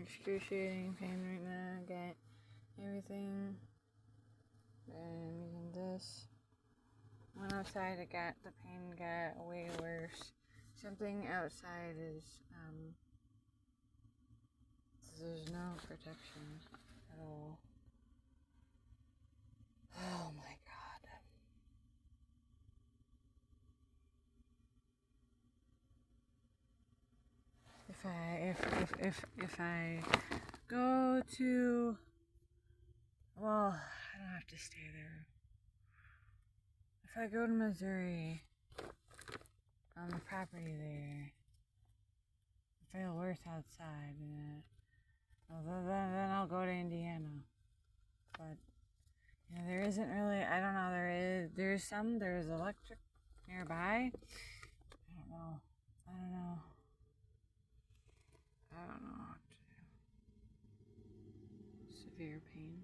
excruciating pain right now. Got everything. I'm using this. Went outside, the pain got way worse. Something outside is, there's no protection at all. Oh my god. If I go to, well, I don't have to stay there. If I go to Missouri, on the property there, I feel worse outside, then I'll go to Indiana. But there isn't really. I don't know. There's electric nearby. I don't know. I don't know what to do. Severe pain.